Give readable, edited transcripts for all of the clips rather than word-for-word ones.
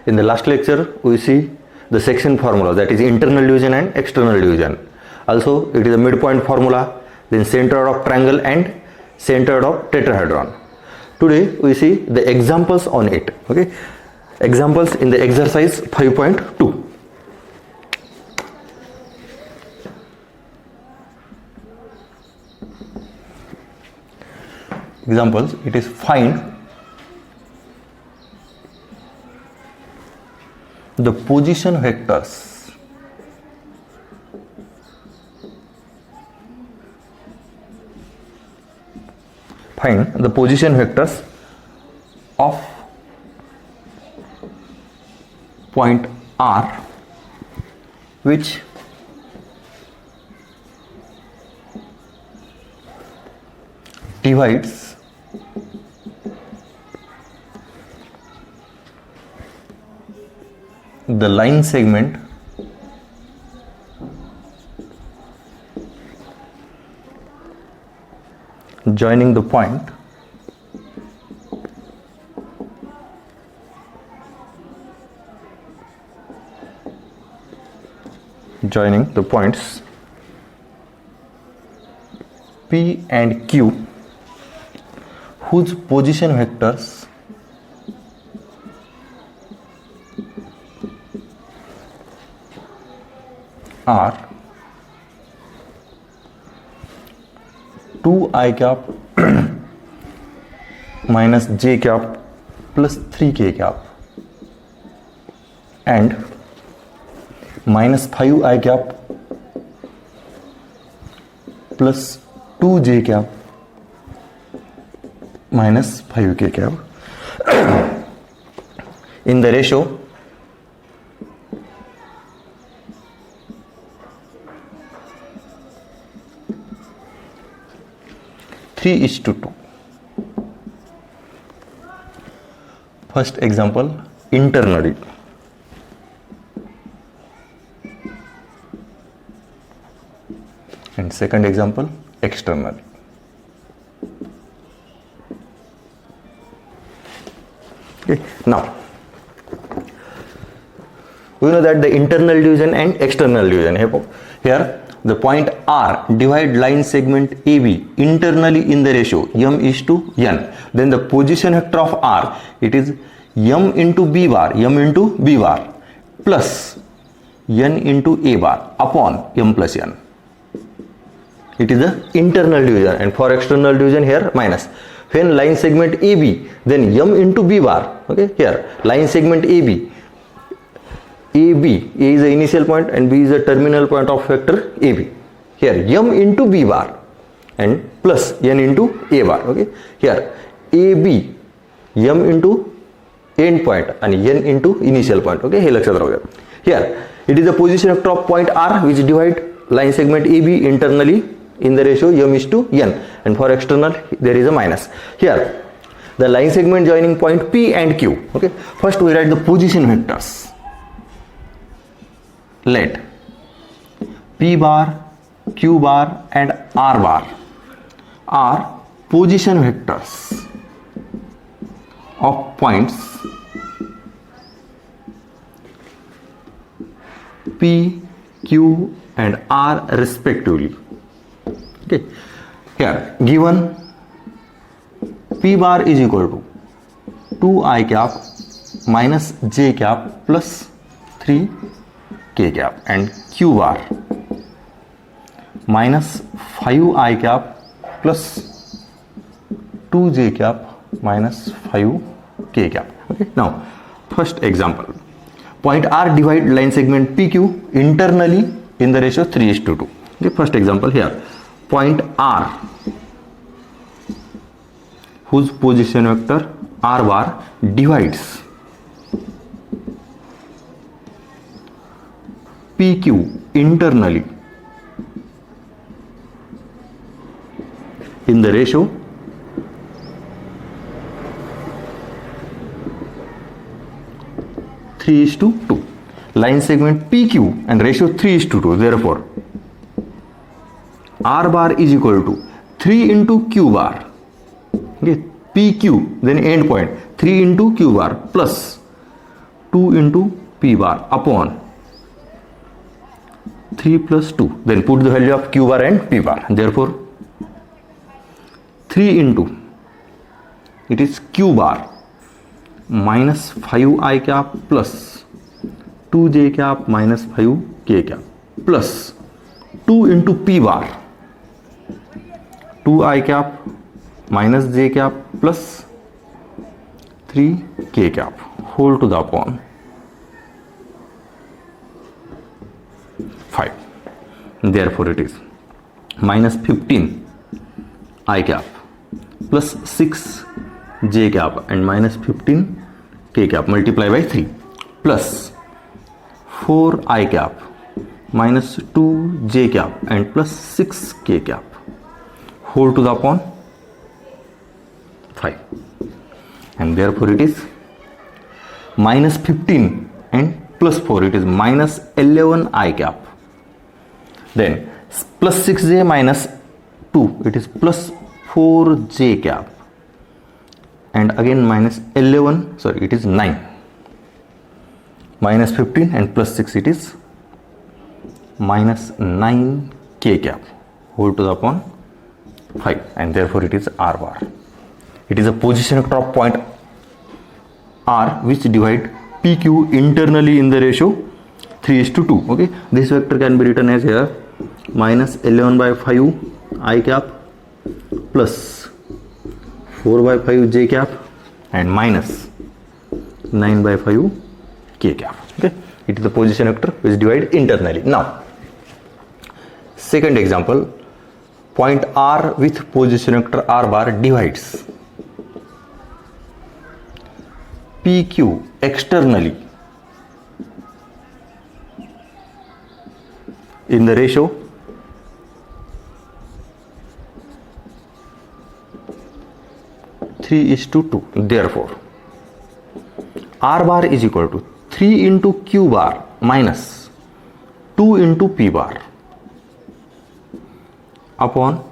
In the last lecture, we see the section formula, that is internal division and external division. Also, it is a midpoint formula, then center of triangle and center of tetrahedron. Today, we see the examples on it. Okay, examples in the exercise 5.2. Examples, it is find the position vectors of point R which divides the line segment joining the point points P and Q, whose position vectors are 2i cap minus j cap plus 3k cap and minus 5i cap plus 2j cap minus 5k cap in the ratio 3:2. First example, internally. And second example, externally. Okay. Now, we know that the internal division and external division. Here, the point R divide line segment AB internally in the ratio m:n. Then the position vector of R, it is m into B bar plus n into A bar upon m plus n. It is the internal division, and for external division here minus. When line segment AB, then m into B bar. Okay, here line segment AB. A is the initial point and B is the terminal point of vector AB. Here m into B bar and plus n into A bar. Okay. Here AB m into end point and n into initial point. Okay. Here it is the position vector of point R which divide line segment AB internally in the ratio m:n, and for external there is a minus. Here the line segment joining point P and Q. Okay. First we write the position vectors. Let P bar, Q bar and R bar are position vectors of points P, Q and R respectively. Okay. Here given P bar is equal to 2i cap minus j cap plus 3k cap and Q bar minus 5i cap plus 2j cap minus 5k cap. Okay. Now first example, point R divide line segment PQ internally in the ratio 3:2. Okay. First example here, point R whose position vector R bar divides PQ internally in the ratio 3:2. Line segment PQ and ratio 3:2. Therefore, R bar is equal to 3 into Q bar. Okay, PQ, then end point 3 into Q bar plus 2 into p bar upon 3 plus 2. Then put the value of q bar and p bar. Therefore 3 into, it is q bar minus 5i cap plus 2j cap minus 5k cap plus 2 into p bar 2i cap minus j cap plus 3k cap whole to the upon 5. Therefore it is minus 15 I cap plus 6 j cap and minus 15 k cap multiply by 3 plus 4 I cap minus 2 j cap and plus 6 k cap whole to the upon 5. And therefore it is minus 15 and plus 4, it is minus 11 I cap. Then plus 6j minus 2, it is plus 4j cap and again minus 11, sorry, it is 9. Minus 15 and plus 6, it is minus 9k cap whole to the upon 5, and therefore it is r bar. It is a position vector of point r which divide pq internally in the ratio 3:2. Okay, this vector can be written as here minus 11 by 5 I cap plus 4 by 5 j cap and minus 9 by 5 k cap. Okay, it is the position vector which divide internally. Now second example, point r with position vector r bar divides pq externally in the ratio 3:2. Therefore r bar is equal to 3 into q bar minus 2 into p bar upon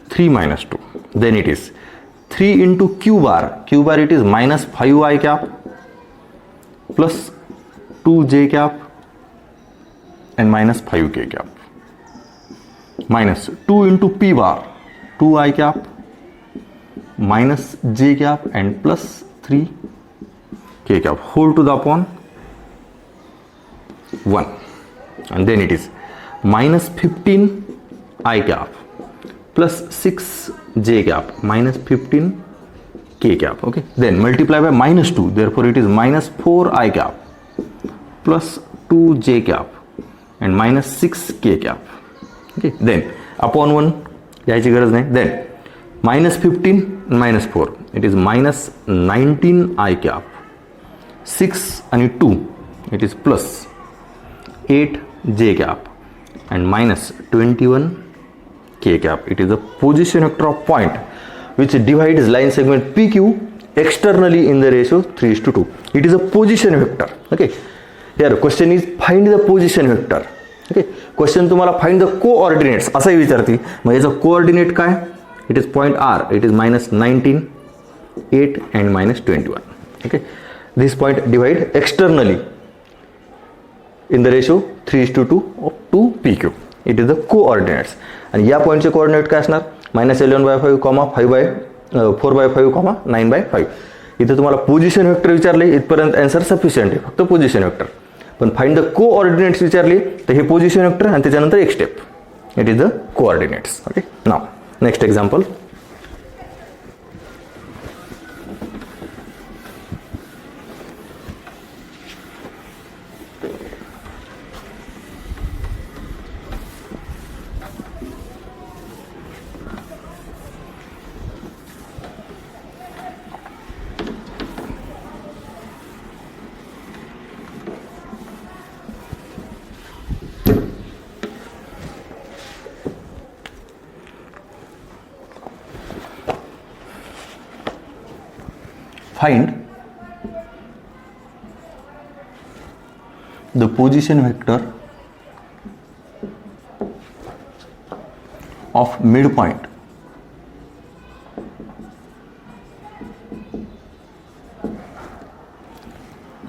3 minus 2. Then it is 3 into q bar it is minus 5i cap plus 2j cap and minus 5k cap minus 2 into p bar 2i cap minus j cap and plus 3k cap whole to the upon 1, and then it is minus 15 I cap plus 6 j cap minus 15 k cap. Okay, then multiply by minus 2, therefore it is minus 4 I cap plus 2 j cap and minus 6 k cap. Okay, then upon 1 याची गरज नाही. Then minus 15 minus 4, it is minus 19 I cap 6 and 2, it is plus 8 j cap and minus 21 k cap. It is the position vector of point which divides line segment PQ externally in the ratio 3:2. It is a position vector. Okay, here question is find the position vector. Okay, question तुम्हाला find the coordinates असंही विचारते. मग याचा coordinate काय? It is point R, it is minus 19, 8 and minus 21. Okay, this point divide externally in the ratio 3:2 of 2 PQ. It is the coordinates. आणि या पॉईंटचे coordinate काय असणार? minus 11 by 5, 5 by 4 by 5, 9 by 5. इथे तुम्हाला पोझिशन वेक्टर विचारले, इथपर्यंत answer sufficient आहे, फक्त पोझिशन वेक्टर. पण फाइंड द कोऑर्डिनेट्स विचारले तर हे पोझिशन वेक्टर आणि त्याच्यानंतर एक step, it is the coordinates. Okay, now next example. Find the position vector of midpoint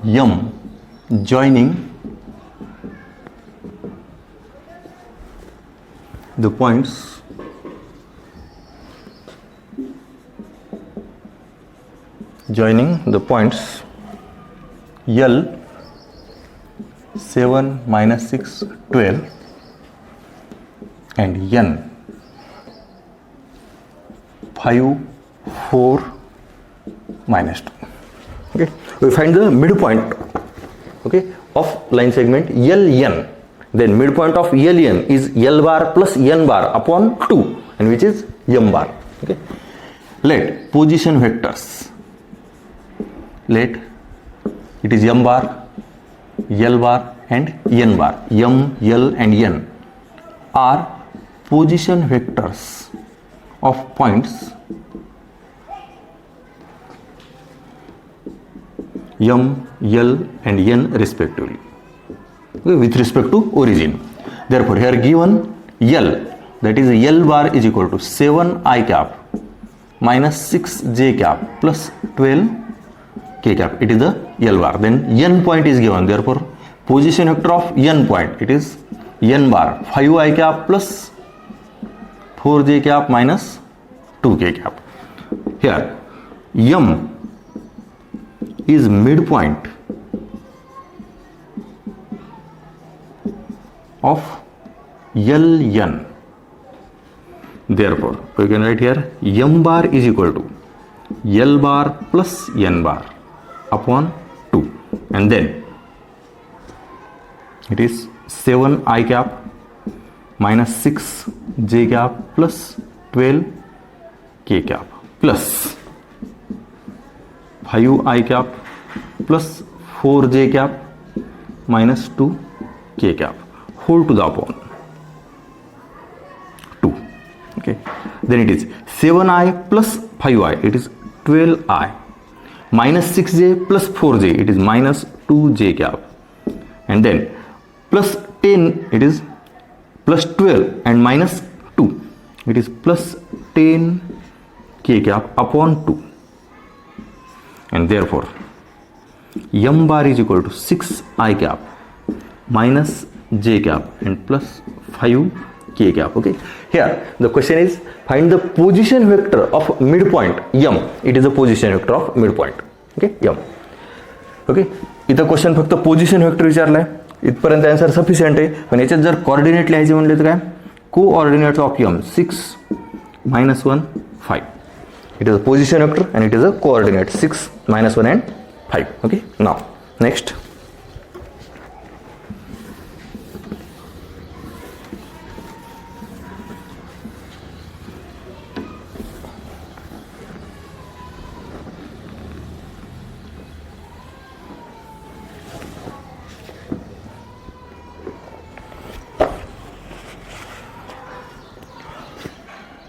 m joining the points L 7 minus 6 12 and N 5 4 minus 2. Okay, we find the midpoint, okay, of line segment LN. Then midpoint of LN is L bar plus N bar upon 2, and which is M bar. Okay, let position vectors, let it is M bar, L bar and N bar. M, L and N are position vectors of points M, L and N respectively, with respect to origin. Therefore, here given L, that is L bar is equal to 7 I cap minus 6 j cap plus 12 k cap. It is the L bar. Then N point is given. Therefore, position vector of N point, it is N bar 5 I cap plus 4 j cap minus 2 k cap. Here M is midpoint of LN. Therefore, we can write here M bar is equal to L bar plus N bar upon 2, and then it is 7 I cap minus 6 j cap plus 12 k cap plus 5 I cap plus 4 j cap minus 2 k cap whole to the upon 2. Okay, then it is 7I plus 5I, it is 12I minus 6j plus 4j, it is minus 2j cap, and then plus 10, it is plus 12 and minus 2, it is plus 10 k cap upon 2, and therefore M bar is equal to 6 I cap minus j cap and plus 5 k cap. Okay, here the question is find the position vector of midpoint M. It is the position vector of midpoint. Okay, M. Okay, इथं question फक्त position vector विचारलाय, इथपर्यंत answer sufficient आहे. पण याच्यात जर coordinate लिहायचे म्हणले तर काय, coordinates of M 6 minus 1 5. It is a position vector and it is a coordinate 6 minus 1 and 5. Okay, now next.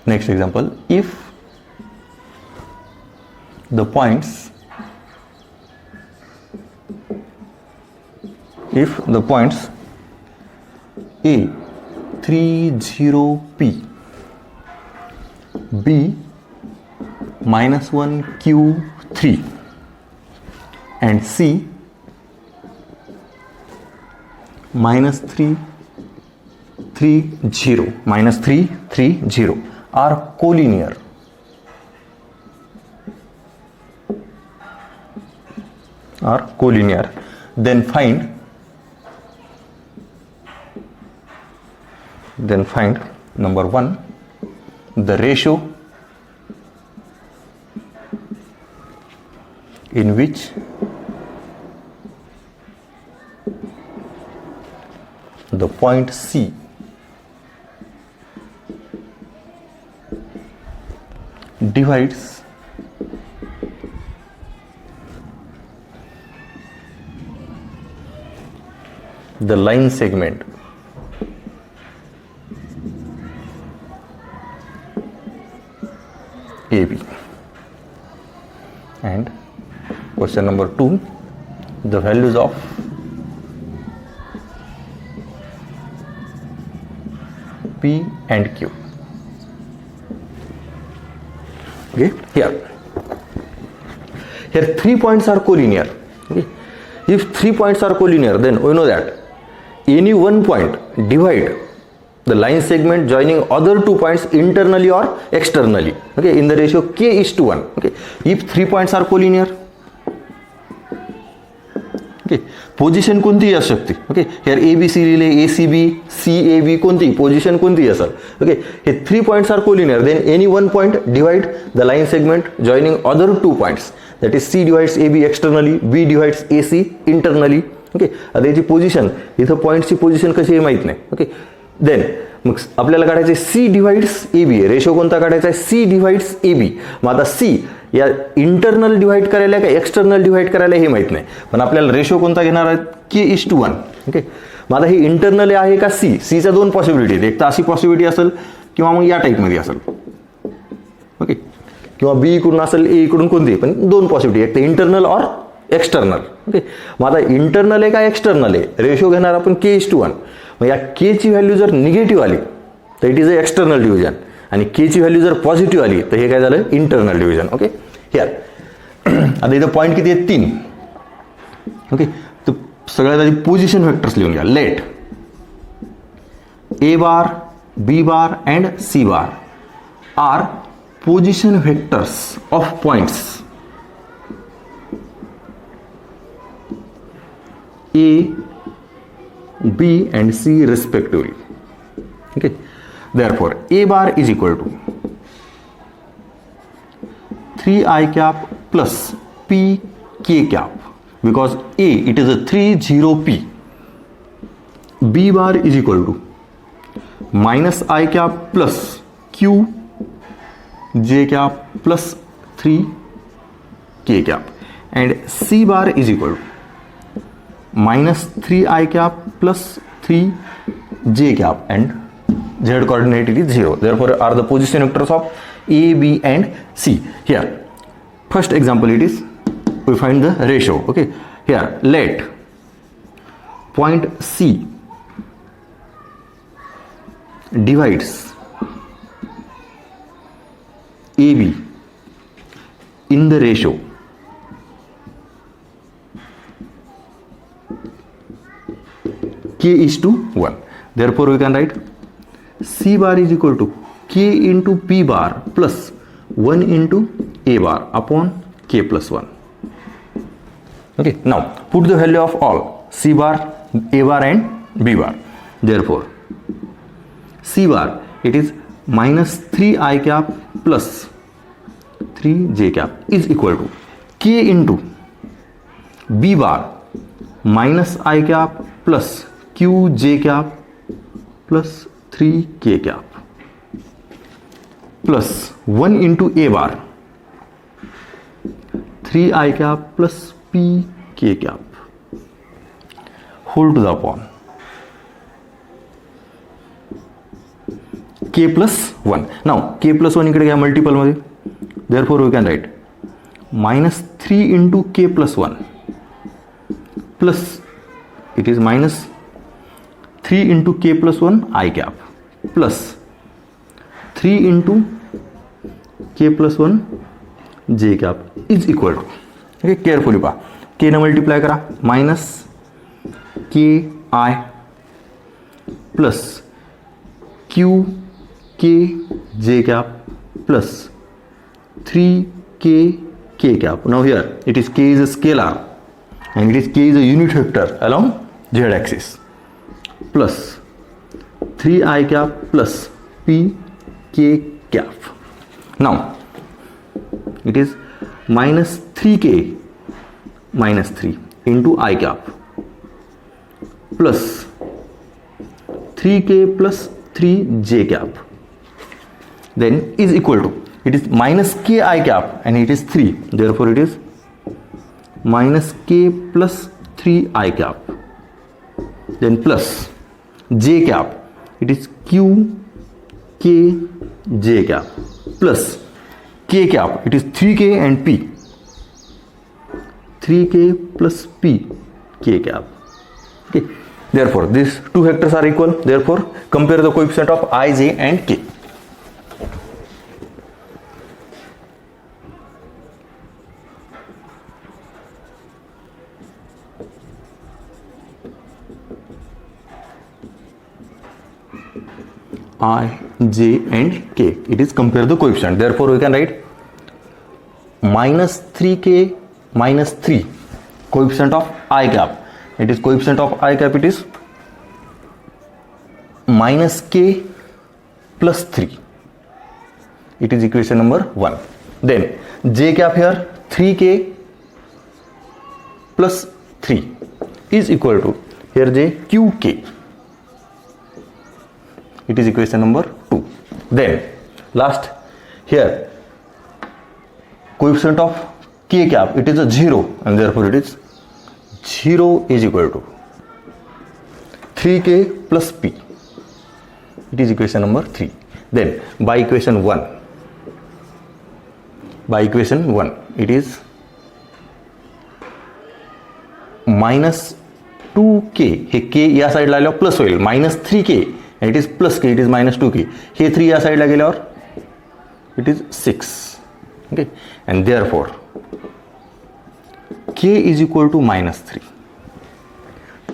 Next example, if the points A 30P, B minus 1Q3 and C minus 330 are collinear, then find number 1 the ratio in which the point C divides the line segment AB. And question number 2, the values of P and Q. Okay, here 3 points are collinear. Okay, If 3 points are collinear, then we know that any one point divide the line segment joining other 2 points internally or externally, okay, in the ratio k is to 1. Okay, if 3 points are collinear, okay, position कोणतीही असू शकते. Okay, here A B C लिहिले, A C B, C A B, कोणतीही position कोणतीही असेल. Okay, हे 3 points are collinear, then any one point divide the line segment joining other 2 points, that is C divides AB externally, B divides AC internally. Okay, आता याची position, इथं पॉईंटची position कशी आहे माहीत नाही. ओके, देन मग आपल्याला काढायचं आहे सी डिवाइड्स ए बी. रेशो कोणता काढायचा आहे? सी डिवाइड्स ए बी. मग आता सी या इंटरनल डिवाइड करायला का एक्सटर्नल डिवाइड करायला हे माहीत नाही, पण आपल्याला रेशो कोणता घेणार आहे? के इज टू 1. ओके, मग आता हे इंटरनल आहे का सी? सीच्या 2 पॉसिबिलिटी आहेत. एक तर अशी पॉसिबिलिटी असेल किंवा मग या टाईपमध्ये असेल. ओके, किंवा बी इकडून असेल, ए इकडून कोणती, पण 2 पॉसिबिलिटी, एक तर इंटरनल और एक्सटर्नल. ओके, मग आता इंटरनल आहे का एक्सटर्नल आहे? रेशो घेणार आपण के इज टू 1. मग या के ची व्हॅल्यू जर निगेटिव्ह आली तर it is a external division, आणि के ची व्हॅल्यू जर पॉझिटिव्ह आली तर हे काय झालं? Internal division. ओके, हिअर आता इथं पॉईंट किती आहेत? 3. ओके, तर सगळ्यात आधी पोझिशन व्हेक्टर्स लिहून घ्या. Let a bar, b bar and c bar are position vectors of points A, B and C respectively. Okay, therefore A bar is equal to 3i cap plus p k cap, because A it is a 3 0 p. B bar is equal to minus I cap plus q j cap plus 3 k cap, and C bar is equal to minus 3i cap plus 3j cap, and z coordinate is 0. Therefore are the position vectors of A, B and C. Here first example, it is we find the ratio. Okay, here let point C divides AB in the ratio k is to 1. Therefore we can write C bar is equal to k into p bar plus 1 into a bar upon k plus 1. Okay, now put the value of all C bar, a bar and b bar. Therefore C bar it is minus 3i cap plus 3j cap is equal to k into b bar minus I cap plus q j cap plus 3k cap plus 1 into a bar 3i cap plus p k cap whole to the upon k plus 1. Now k plus 1 इकडे घ्या multiple मध्ये. Therefore we can write minus 3 into k plus 1 plus it is minus 3 into k plus 1 I cap plus 3 into k plus 1 j cap is equal to, okay, carefully पहा, k ने multiply करा, minus k I plus q k j cap plus 3k k cap. Now here it is k is a scalar and it is k is a unit vector along z axis plus 3i cap plus p k cap. Now it is minus 3k minus 3 into I cap plus 3k plus 3j cap, then is equal to, it is minus k I cap and it is 3, therefore it is minus k plus 3i cap, then plus j cap, it is q k j cap plus k cap, it is 3k and p, 3k plus p k cap. Okay, therefore these two vectors are equal, therefore compare the coefficient of I, j and k. I, j and k. It is compare the coefficient. Therefore we can write minus 3k minus 3 coefficient of I cap. It is coefficient of I cap, it is minus k plus 3. It is equation number 1. Then j cap here 3k plus 3 is equal to here j qk. It is equation number 2. Then last here coefficient of k cap, it is a 0 and therefore it is 0 is equal to 3k plus p. It is equation number 3. Then by equation 1 it is minus 2k. हे k या साईडला आल्यावर plus होईल, minus 3k and it is plus k, it is minus 2k. हे 3 या साईडला गेल्यावर it is 6. Okay, and therefore k is equal to minus 3.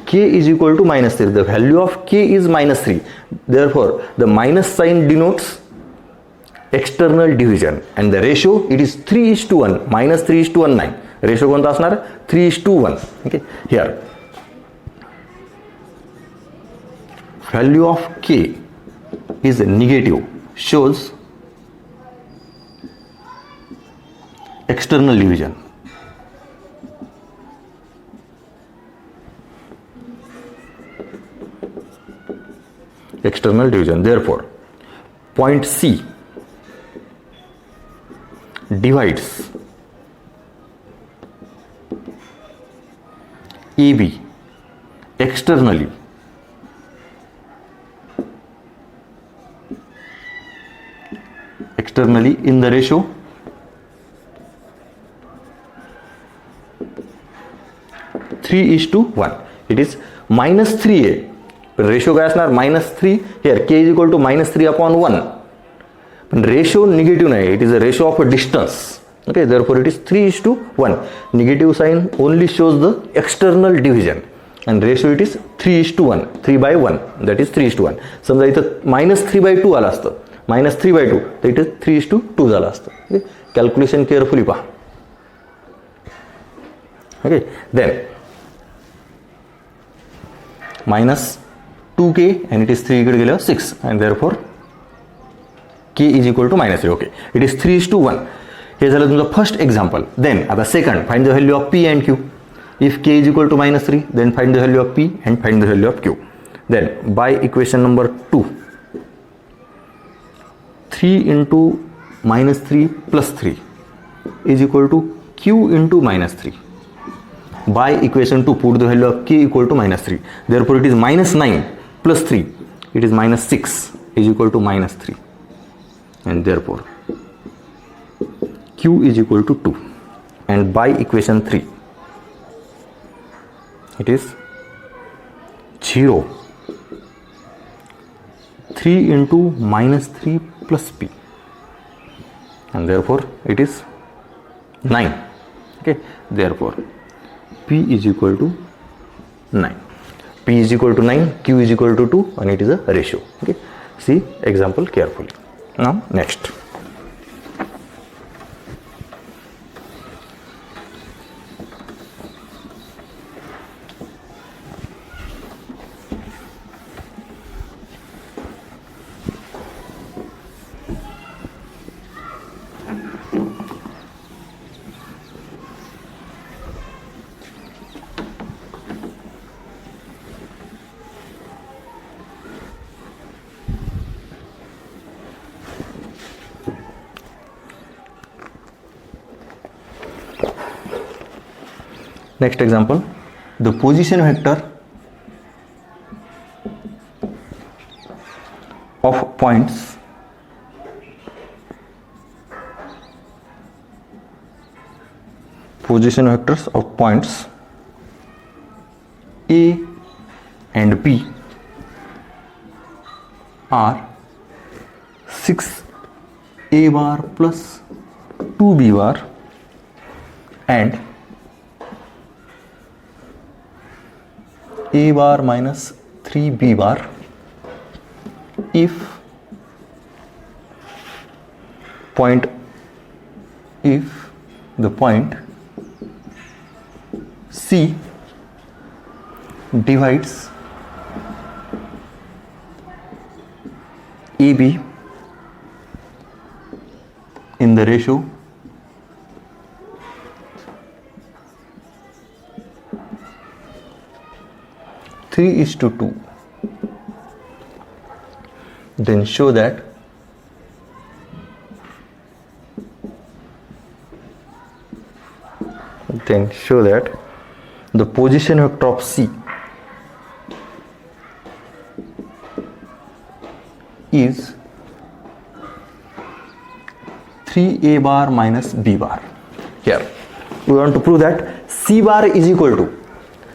K is equal to minus 3. The value of k is minus 3. Therefore the minus sign denotes external division and the ratio it is 3:1. minus 3:1 नाही. Ratio कोणता असणार 3:1. Okay, here value of k is negative, shows external division. External division. Therefore point C divides AB externally in the ratio 3:1. It is minus 3a. Ratio काय असणार minus 3. here k is equal to minus 3/1. पण ratio negative नाही, it is a ratio of a distance. Okay, therefore it is 3:1. Negative sign only shows the external division and ratio it is 3:1. 3/1, that is 3:1. समजा इथं minus 3/2 आला असतं, minus 3/2 तर इथे 3:2 झालं असतं. Okay, कॅल्क्युलेशन केअरफुली पहा. Okay, then minus 2k and it is 3 इकडे गेल्यावर 6 and therefore k is equal to minus 3. Okay, it is 3:1. हे झालं तुमचं फर्स्ट एक्झाम्पल. देन आता second, find the value of p and q. If k is equal to minus 3 then find the value of p and find the value of q. Then by equation number 2, 3 into minus 3 plus 3 is equal to q into minus 3. By equation 2, put the value of k equal to minus 3. Therefore it is minus 9 plus 3, it is minus 6 is equal to minus 3 and therefore q is equal to 2. And by equation 3 it is 0, 3 into minus 3 plus p and therefore it is 9. Okay, therefore p is equal to 9. P is equal to 9, q is equal to 2 and it is a ratio. Okay, see example carefully. Now next. Next example, the position vector of points A and B are 6a bar plus 2b bar and a bar minus 3b bar if point, if the point C divides AB in the ratio 3:2, then show that the position vector of C is 3a bar minus b bar. Here we want to prove that C bar is equal to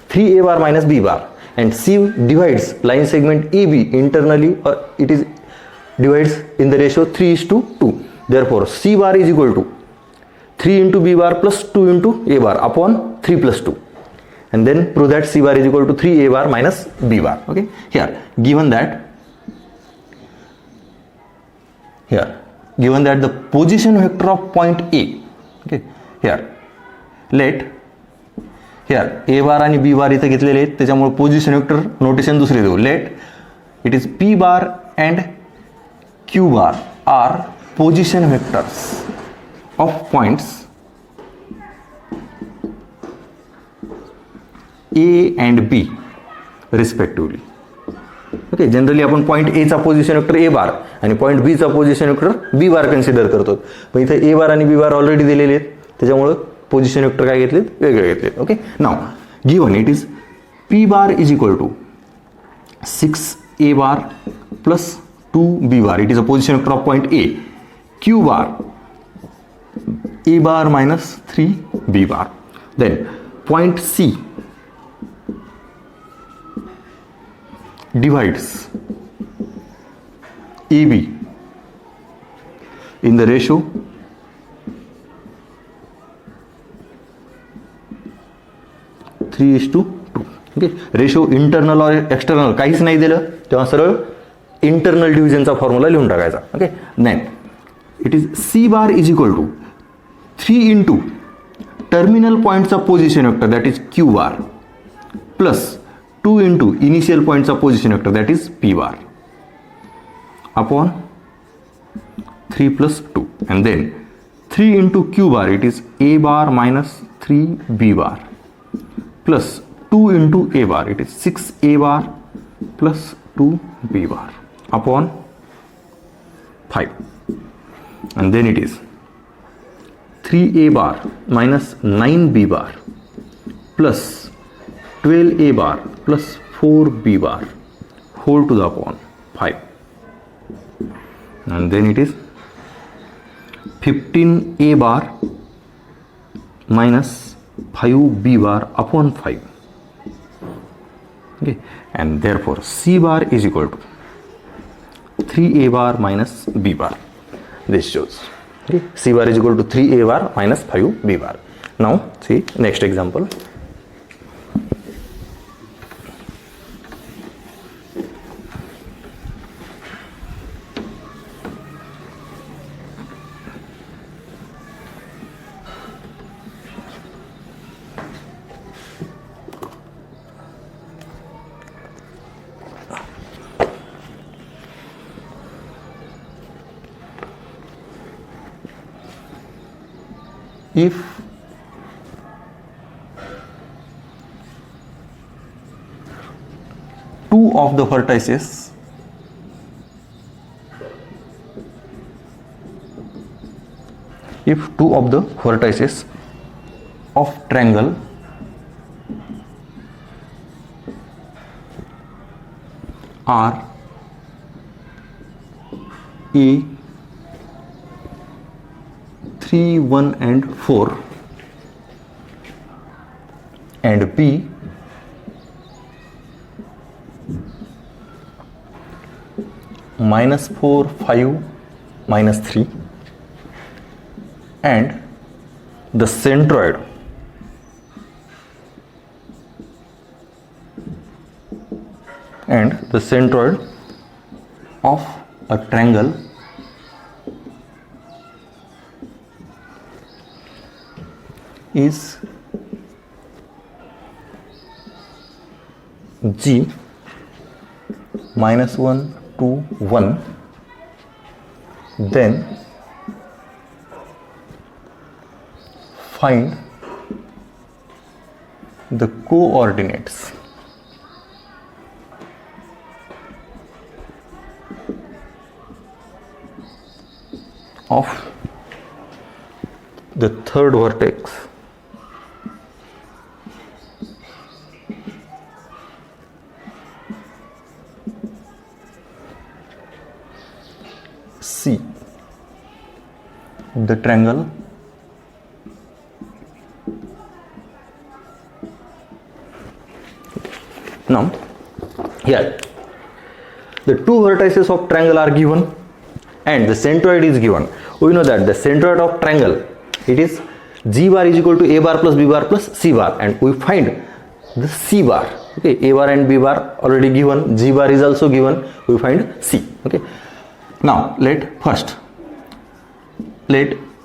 3a bar minus b bar, and C divides line segment AB internally, or it is divides in the ratio 3:2. Therefore C bar is equal to 3 into b bar plus 2 into a bar upon 3 plus 2, and then prove that C bar is equal to 3a bar minus b bar. Okay, given that the position vector of point A, okay, let a bar आणि b bar इथे घेतलेले आहेत, त्याच्यामुळे position vector notation दुसरे देऊ. Let it is p bar and q bar are position vectors of points A and B respectively. Okay, generally आपण point A चा position vector a bar आणि पॉईंट बी चा position vector b bar consider करतो, पण इथे ए bar आणि B bar already दिलेले आहेत, त्याच्यामुळे पोझिशन वेक्टर काय घेतलेत, वेगळे घेतलेत. Okay, now given it is P bar is equal to 6a bar plus 2b bar. It is a position vector of point A. Q bar a bar minus 3b bar. Then point C divides AB in the ratio 3:2. Okay, ratio internal और external काहीच नाही दिलं तेव्हा सरळ internal डिव्हिजनचा formula लिहून टाकायचा. Okay, then it is C bar is equal to 3 into terminal पॉईंटचा position vector that is Q bar plus 2 into initial पॉईंटचा position vector that is P bar upon 3 plus 2, and then 3 into q bar it is a bar minus 3b bar plus 2 into a bar it is 6a bar plus 2b bar upon 5, and then it is 3a bar minus 9b bar plus 12a bar plus 4b bar whole to the upon 5, and then it is 15a bar minus 5b bar upon 5. Okay, and therefore C bar is equal to 3a bar minus b bar. This shows, okay, C bar is equal to 3a bar minus 5b bar. Now see next example. If two of the vertices of triangle are A 3, 1 and 4 and B -4, 5, -3, and the centroid of a triangle is G minus 1 to 1, then find the coordinates of the third vertex C of the triangle now. Here the two vertices of triangle are given and the centroid is given. We know that the centroid of triangle, it is G bar is equal to A bar plus B bar plus C bar, and we find the C bar. Okay, A bar and B bar already given, G bar is also given, we find C. Okay, now let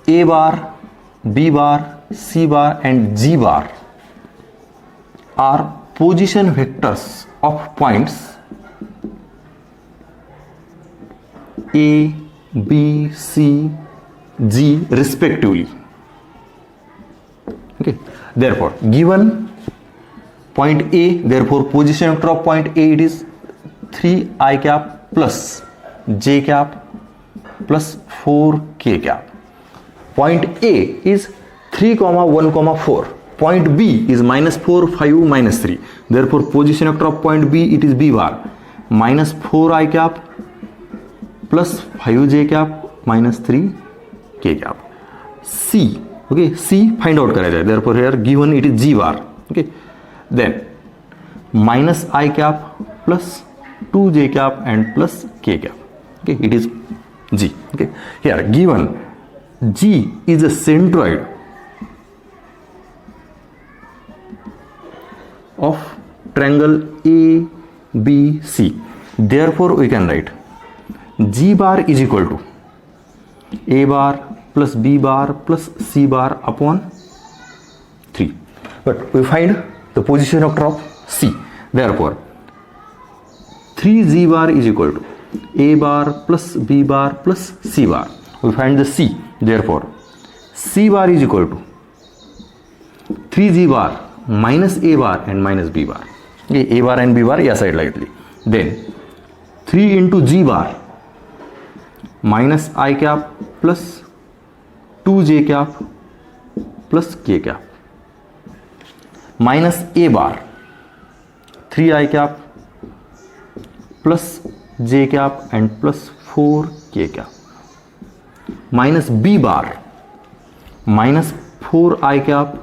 A bar, B bar, C bar and G bar are position vectors of points A, B, C, G respectively. Okay, therefore given point A, therefore position vector of point A, it is 3i cap plus j cap plus 4k cap. Point A is 3, 1, 4. Point B is minus 4, 5, minus 3. Therefore position vector of point B, it is B bar minus 4i cap plus 5j cap minus 3k cap. C, okay, C find out करा जाए. Therefore here given it is G bar. Okay, then minus I cap plus 2j cap and plus k cap. Okay, it is G. Okay, here given G is a centroid of triangle A, B, C. Therefore we can write G bar is equal to A bar plus B bar plus C bar upon 3. But we find the position vector of C. Therefore 3G bar is equal to A bar plus B bar plus C bar. We find the C. Therefore C bar is equal to 3G bar minus A bar and minus B bar. Okay, A bar and B bar या side lightly. Then 3 into G bar minus I cap plus 2J cap plus K cap minus A bar 3I cap plus J cap and plus 4K cap minus B bar minus 4I cap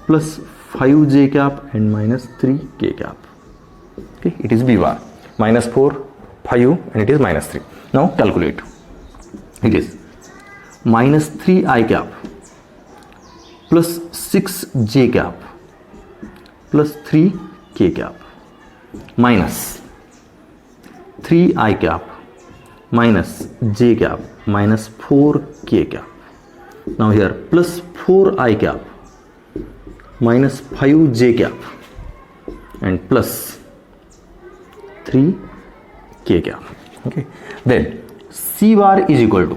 plus 5J cap and minus 3K cap. Okay, it is B bar minus 4, 5 and it is minus 3. Now calculate. It is minus 3I cap plus 6J cap plus 3K cap minus 3I cap minus J cap minus 4K cap. Now here plus 4I cap minus 5J cap and plus 3K cap. Okay, then C bar is equal to,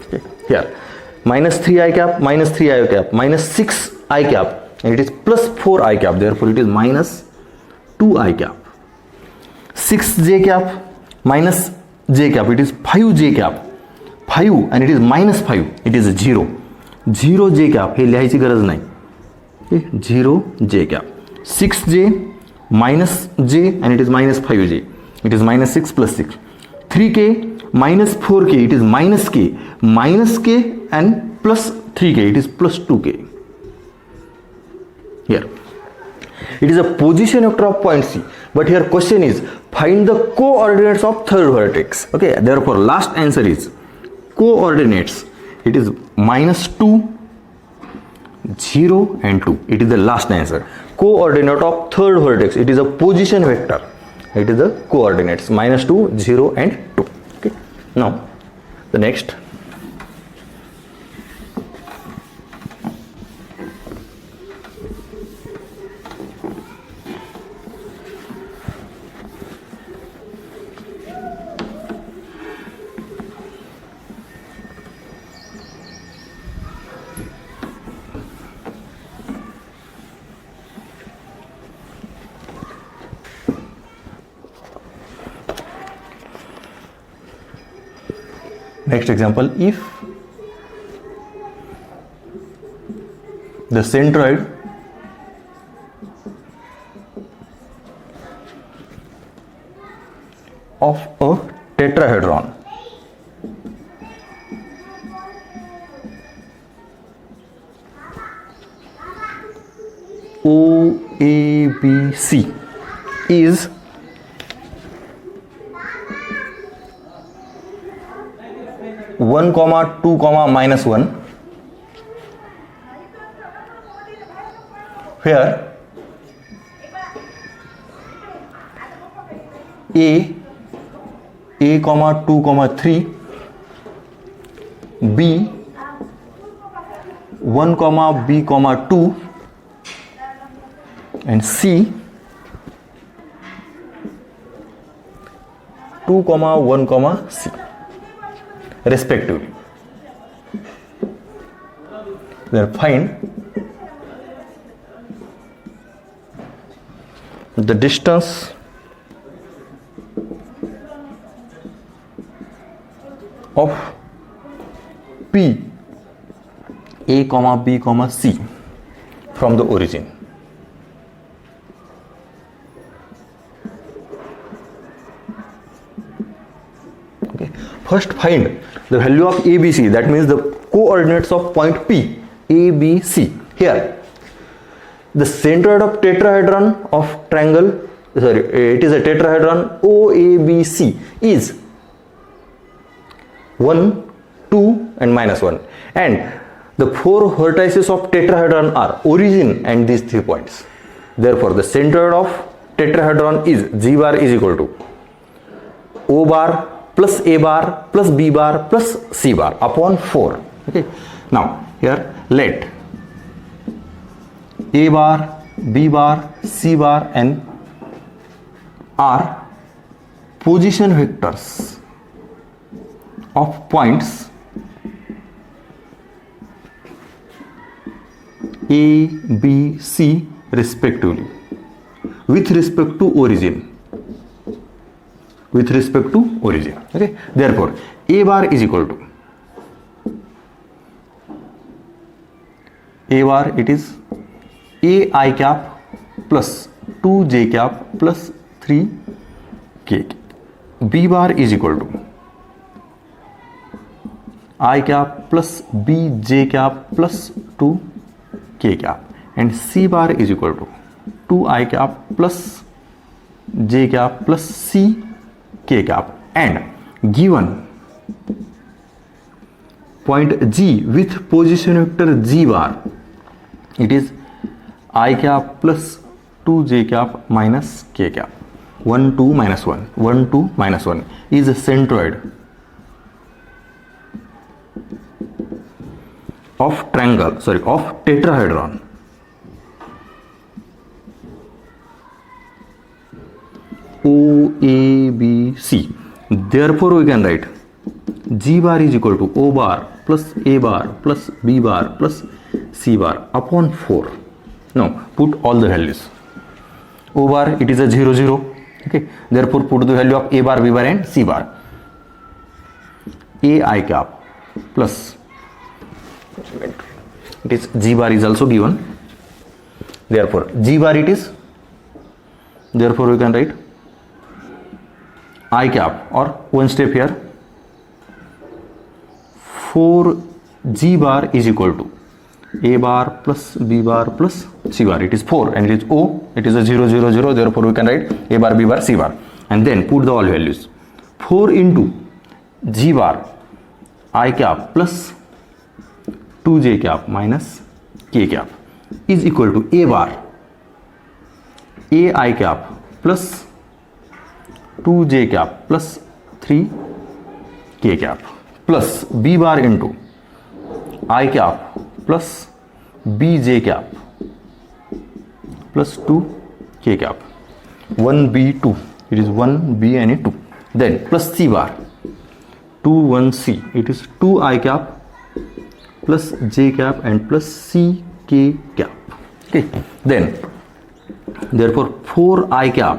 okay, here minus 3I cap minus 3I cap minus 6I cap and it is plus 4I cap, therefore it is minus 2I cap. 6J cap minus J cap, it is 5J cap, 5 and it is minus 5, it is 0. 0J cap हे लिहायची गरज नाही. Okay, 0J cap. 6J minus J and it is minus 5J, it is minus 6 plus 6. 3K minus 4K, it is minus K and plus 3K, it is plus 2K. Here it is a position vector of point C, but here question is find the coordinates of third vertex. Okay, therefore last answer is coordinates, it is minus 2, 0 and 2. It is the last answer. Coordinate of third vertex, it is a position vector, it is the coordinates minus 2, 0 and 2. Okay, now the next Next example, if the centroid of a tetrahedron OABC is (1, 2, -1), where A 2, 3, B 1, B, 2, and C 2, 1, C respectively. Then find the distance of P A, B, C from the origin. Okay. First find the value of ABC, that means the coordinates of point P, A, B, C. Here the centroid of tetrahedron of triangle, it is a tetrahedron OABC is 1, 2 and -1, and the 4 vertices of tetrahedron are origin and these 3 points. Therefore the centroid of tetrahedron is G bar is equal to O bar plus A bar plus B bar plus C bar upon 4. Okay. Now here let A bar, B bar, C bar and are position vectors of points A, B, C respectively with respect to origin. Okay. Therefore A bar is equal to A bar, it is A I cap plus 2 J cap plus 3 K. B bar is equal to I cap plus B J cap plus 2 K cap, and C bar is equal to 2 I cap plus J cap plus C K cap, and given point G with position vector G bar, it is I cap plus 2 J cap minus K cap. 1, 2, -1, 1, 2, -1 is a centroid of tetrahedron OABC. Therefore we can write G bar is equal to O bar plus A bar plus B bar plus C bar upon 4. Now put all the values. O bar, it is a 0, 0. Okay. Therefore put the value of A bar, B bar and C bar. A I cap plus, it is G bar is also given. Therefore G bar it is. Therefore we can write I cap, or one step here, 4 G bar is equal to A bar plus B bar plus C bar. It is 4 and it is O. It is a 0, 0, 0. Therefore we can write A bar, B bar, C bar, and then put the all values. 4 into G bar I cap plus 2 J cap minus K cap is equal to A bar A I cap plus 2 J cap plus 3 K cap plus B bar into I cap plus B J cap plus 2 K cap. 1 B 2, it is 1 B and a 2. Then plus C bar 2 1 C, it is 2 I cap plus J cap and plus C K cap. Okay. Then therefore 4 I cap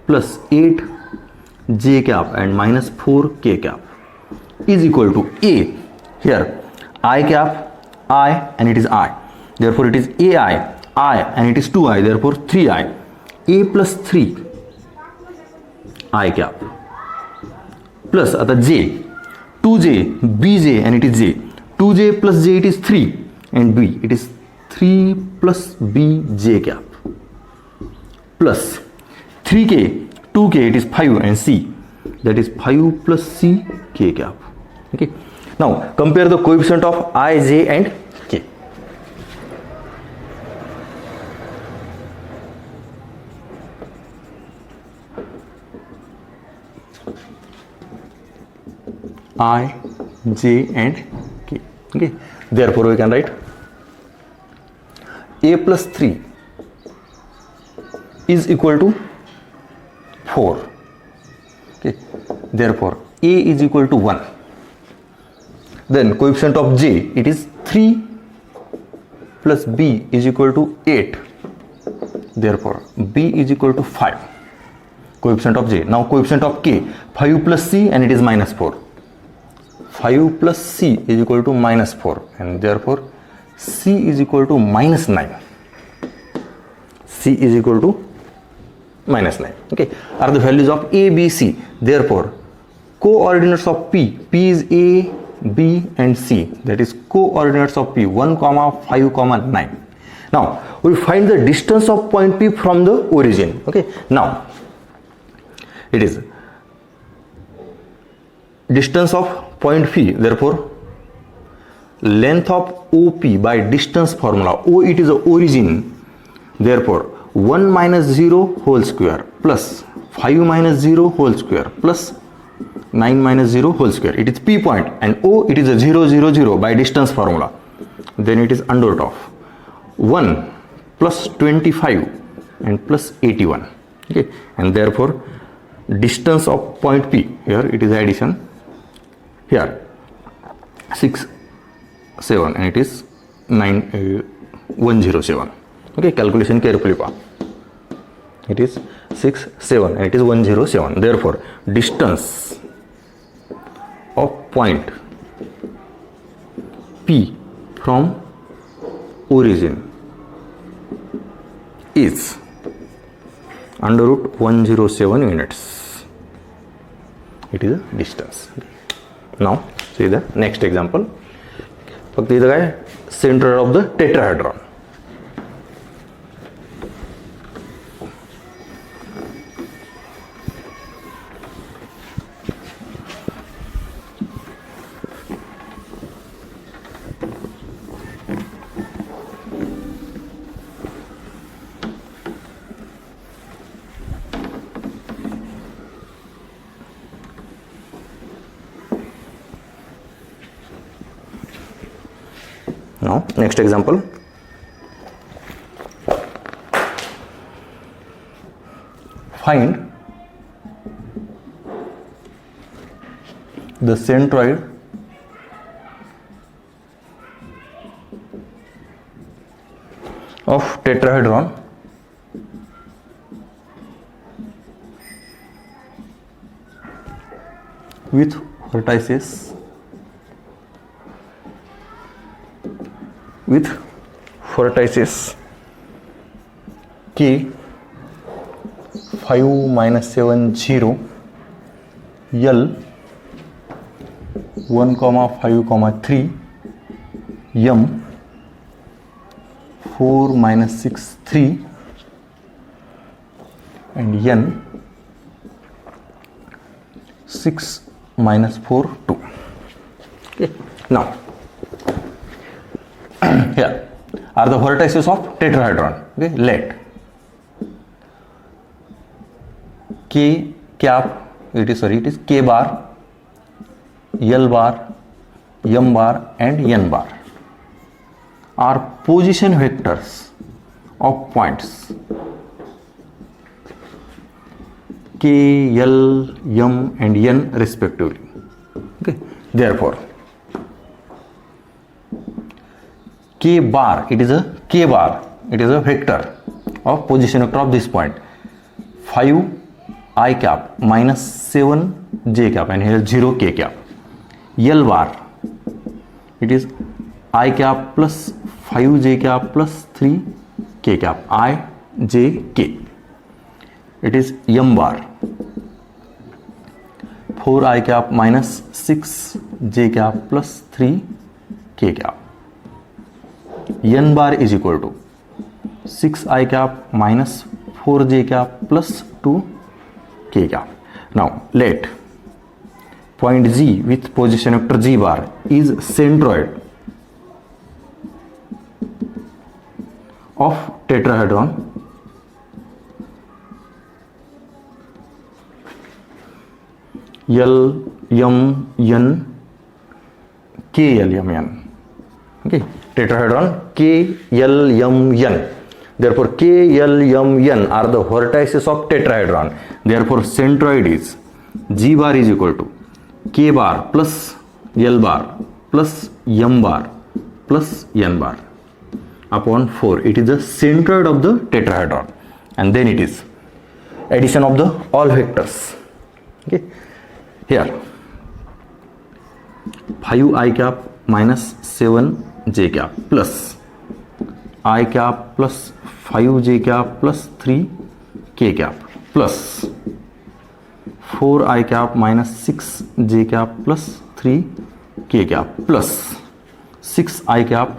plus 8 J cap and minus 4 K cap is equal to A. Here I cap, I, and it is I. Therefore it is AI, I, and it is 2I. Therefore 3I. A plus 3 I cap plus आता J, 2J, BJ, and it is J. 2J plus J, it is 3, and B, it is 3 plus BJ cap plus 3K, 2K, it is 5, and C, that is 5 plus C K cap. Okay. Now compare the coefficient of I, J, and K. I, J, and K. Okay. Therefore we can write A plus 3 is equal to 4. Okay. Therefore A is equal to 1. Then coefficient of J, it is 3 plus B is equal to 8. Therefore B is equal to 5. Coefficient of J. Now coefficient of K, 5 plus C, and it is minus 4. 5 plus C is equal to minus 4, and therefore C is equal to minus 9. C is equal to minus 9. Okay, are the values of A, B, C. Therefore coordinates of P is A, B, and C. That is coordinates of P 1, 5, 9. Now we find the distance of point P from the origin. Okay, now it is distance of point P. Therefore length of OP by distance formula. O, it is the origin. Therefore 1 minus 0 whole square plus 5 minus 0 whole square plus 9 minus 0 whole square. It is P point, and O, it is a 0, 0, 0 by distance formula. Then it is under root of 1 plus 25 and plus 81. Okay, and therefore distance of point P, here it is addition, here 6, 7, and it is 107. Okay, calculation carefully pa. It is 6, 7, and it is 107. Therefore distance of point P from origin is under root 107 units. It is a distance. Now see the next example. फक्त इथं काय, center of the tetrahedron. Now next example, find the centroid of tetrahedron with vertices K 5 minus 7 0, L 1, 5, 3, M 4 minus 6 3, and N 6 minus 4 2. Okay. Now here are the vertices of tetrahedron. Okay, let K cap, it is K bar, L bar, M bar, and N bar are position vectors of points K, L, M, and N respectively. Okay, therefore K bar, it is a K bar, it is a vector of position vector of this point. 5 I cap minus 7 J cap, and here 0 K cap. L bar, it is I cap plus 5j cap plus 3k cap, I, j, k. It is M bar, 4I cap minus 6j cap plus 3k cap. N bar is equal to 6I cap minus 4j cap plus 2k cap. Now let point G with position vector G bar is centroid of tetrahedron L M N K L M N. Okay, tetrahedron K L M N. Therefore K L M N are the vertices of tetrahedron. Therefore centroid is G bar is equal to K bar plus L bar plus M bar plus N bar upon 4. It is the centroid of the tetrahedron, and then it is addition of the all vectors. Okay, here 5I cap minus 7j cap plus I cap plus 5j cap plus 3k cap plus 4I cap minus 6j cap plus 3k cap plus 6I cap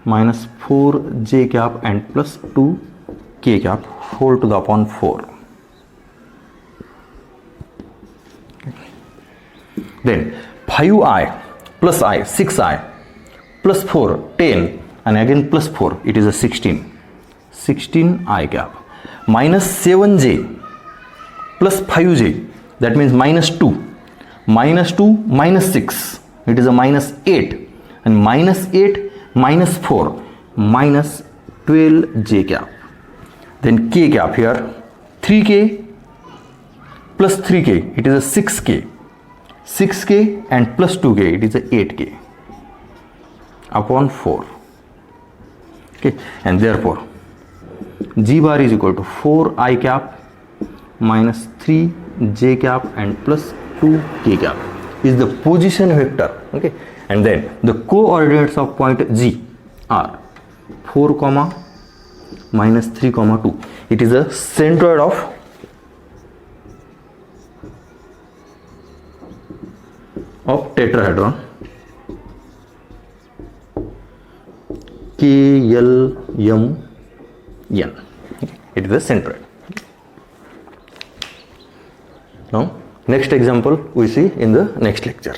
minus 4j cap and plus 2k cap whole to the upon 4. Then 5I plus I, 6I plus 4, 10, and again plus 4, it is a 16I cap minus 7j plus 5j, that means minus 2 minus 6, it is a minus 8, and minus 8 minus 4 minus 12j cap. Then k cap here 3k plus 3k, it is a 6k and plus 2k, it is a 8k upon 4. Okay, and therefore G bar is equal to 4I cap minus 3j cap and plus 2k cap is the position vector. Okay, and then the coordinates of point G are 4 comma minus 3 comma 2. It is a centroid of tetrahedron K L M N. It is the centroid. Now next example we see in the next lecture.